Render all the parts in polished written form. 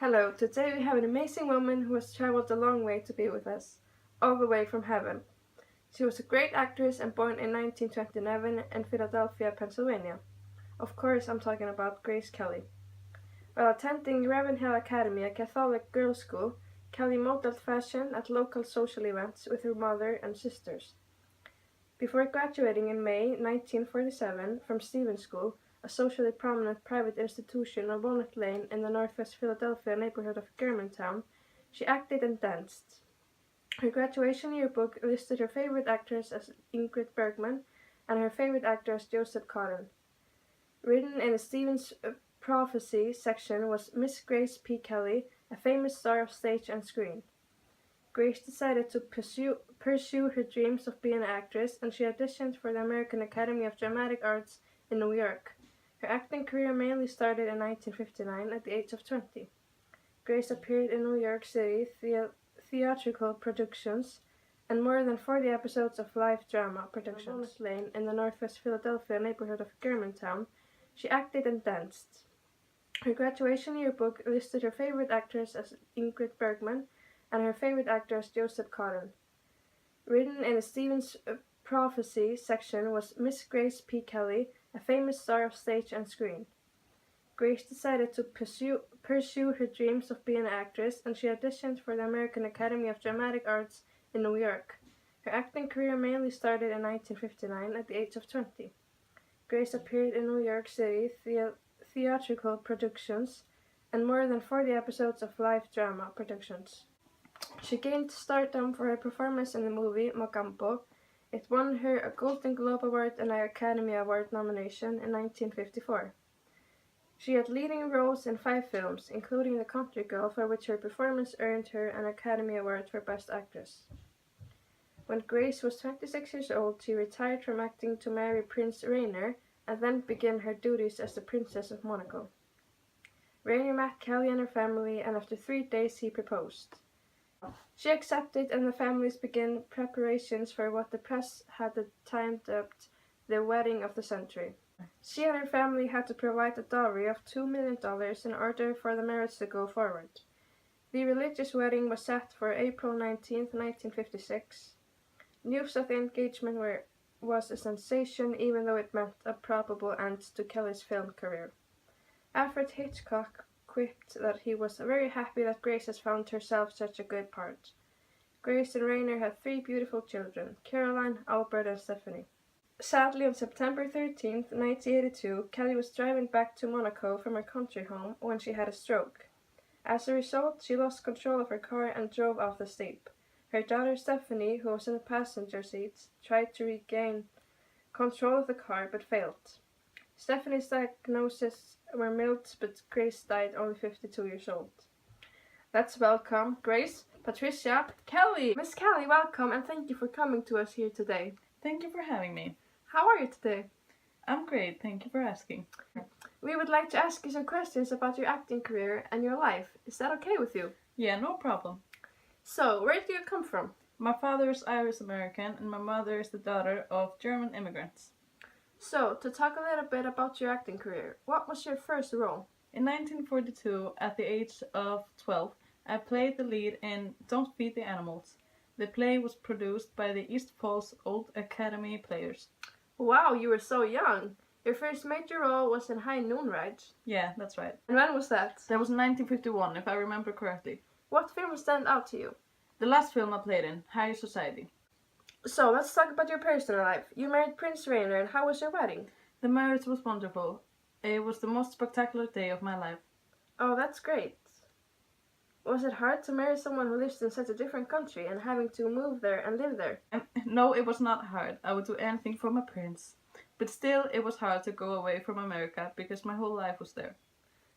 Hello, today we have an amazing woman who has traveled a long way to be with us, all the way from heaven. She was a great actress and born in 1929 in Philadelphia, Pennsylvania. Of course, I'm talking about Grace Kelly. While attending Ravenhill Academy, a Catholic girls' school, Kelly modeled fashion at local social events with her mother and sisters. Before graduating in May 1947 from Stevens School, a socially prominent private institution on Walnut Lane in the northwest Philadelphia neighborhood of Germantown, she acted and danced. Her graduation yearbook listed her favorite actress as Ingrid Bergman and her favorite actor as Joseph Cotton. Written in the Stevens Prophecy section was Miss Grace P. Kelly, a famous star of stage and screen. Grace decided to pursue her dreams of being an actress, and she auditioned for the American Academy of Dramatic Arts in New York. Her acting career mainly started in 1959 at the age of 20. Grace appeared in New York City theatrical productions and more than 40 episodes of live drama productions. On Walnut Lane in the northwest Philadelphia neighborhood of Germantown, she acted and danced. Her graduation yearbook listed her favorite actress as Ingrid Bergman and her favorite actor as Joseph Cotton. Written in the Stevens Prophecy section was Miss Grace P. Kelly, a famous star of stage and screen. Grace decided to pursue her dreams of being an actress, and she auditioned for the American Academy of Dramatic Arts in New York. Her acting career mainly started in 1959 at the age of 20. Grace appeared in New York City theatrical productions and more than 40 episodes of live drama productions. She gained stardom for her performance in the movie Mogambo. It won her a Golden Globe Award and an Academy Award nomination in 1954. She had leading roles in 5 films, including The Country Girl, for which her performance earned her an Academy Award for Best Actress. When Grace was 26 years old, she retired from acting to marry Prince Rainier and then began her duties as the Princess of Monaco. Rainier met Kelly and her family, and after 3 days he proposed. She accepted, and the families began preparations for what the press had at the time dubbed the wedding of the century. She and her family had to provide a dowry of $2 million in order for the marriage to go forward. The religious wedding was set for April 19, 1956. News of the engagement was a sensation, even though it meant a probable end to Kelly's film career. Alfred Hitchcock quipped that he was very happy that Grace has found herself such a good part. Grace and Rainier had 3 beautiful children, Caroline, Albert, and Stephanie. Sadly, on September 13, 1982, Kelly was driving back to Monaco from her country home when she had a stroke. As a result, she lost control of her car and drove off the steep. Her daughter Stephanie, who was in the passenger seat, tried to regain control of the car but failed. Stephanie's diagnoses were mild, but Grace died only 52 years old. Let's welcome Grace, Patricia, Kelly. Miss Kelly, welcome, and thank you for coming to us here today. Thank you for having me. How are you today? I'm great, thank you for asking. We would like to ask you some questions about your acting career and your life. Is that okay with you? Yeah, no problem. So, where do you come from? My father is Irish American and my mother is the daughter of German immigrants. So, to talk a little bit about your acting career, what was your first role? In 1942, at the age of 12, I played the lead in Don't Feed the Animals. The play was produced by the East Falls Old Academy Players. Wow, you were so young. Your first major role was in High Noon, right? Yeah, that's right. And when was that? That was in 1951, if I remember correctly. What film stand out to you? The last film I played in, High Society. So, let's talk about your personal life. You married Prince Rainier, and how was your wedding? The marriage was wonderful. It was the most spectacular day of my life. Oh, that's great. Was it hard to marry someone who lives in such a different country and having to move there and live there? No, it was not hard. I would do anything for my prince. But still, it was hard to go away from America because my whole life was there.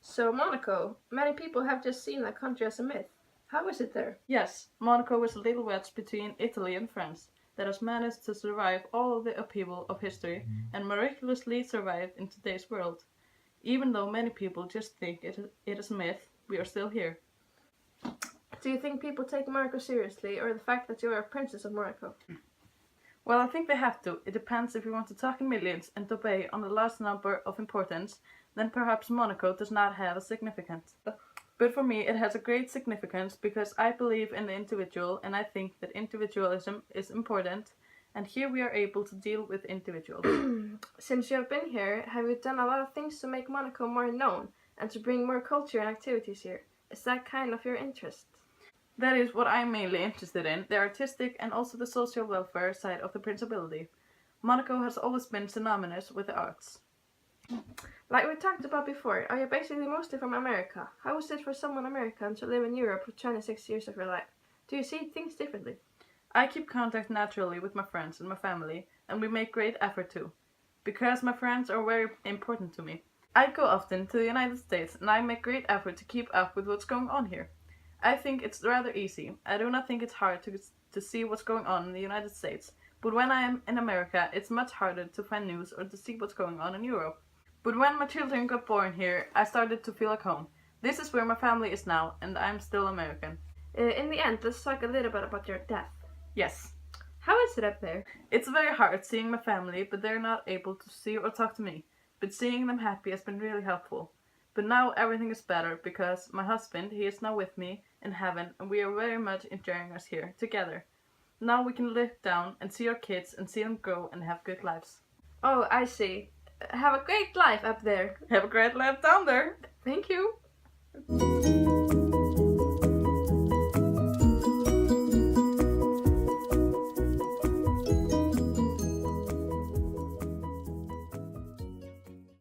So, Monaco. Many people have just seen that country as a myth. How is it there? Yes, Monaco is a little wedge between Italy and France that has managed to survive all of the upheaval of history and miraculously survived in today's world. Even though many people just think it is a myth, we are still here. Do you think people take Monaco seriously, or the fact that you are a princess of Monaco? Well, I think they have to. It depends. If you want to talk in millions and to pay on the last number of importance, then perhaps Monaco does not have a significance. But for me, it has a great significance because I believe in the individual and I think that individualism is important, and here we are able to deal with individuals. Since you have been here, have you done a lot of things to make Monaco more known and to bring more culture and activities here? Is that kind of your interest? That is what I'm mainly interested in, the artistic and also the social welfare side of the Principality. Monaco has always been synonymous with the arts. Like we talked about before, are you basically mostly from America? How is it for someone American to live in Europe for 26 years of your life? Do you see things differently? I keep contact naturally with my friends and my family, and we make great effort too, because my friends are very important to me. I go often to the United States and I make great effort to keep up with what's going on here. I think it's rather easy. I do not think it's hard to see what's going on in the United States, but when I am in America, it's much harder to find news or to see what's going on in Europe. But when my children got born here, I started to feel like home. This is where my family is now, and I'm still American. In the end, let's talk a little bit about your death. Yes. How is it up there? It's very hard seeing my family, but they're not able to see or talk to me. But seeing them happy has been really helpful. But now everything is better because my husband, he is now with me in heaven, and we are very much enjoying us here together. Now we can look down and see our kids and see them grow and have good lives. Oh, I see. Have a great life up there. Have a great life down there. Thank you.